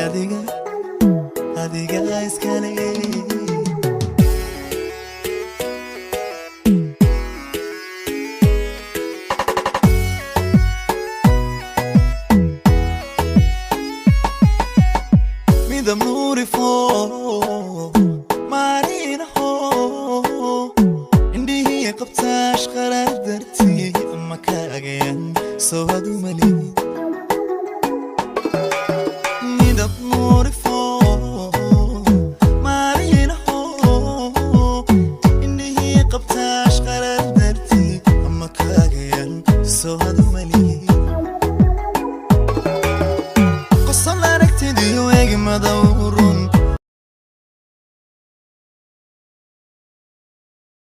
adiga iskale midam nuri fo marina ho indihi qabtash qarar darti amma kaagayan soo hadu mali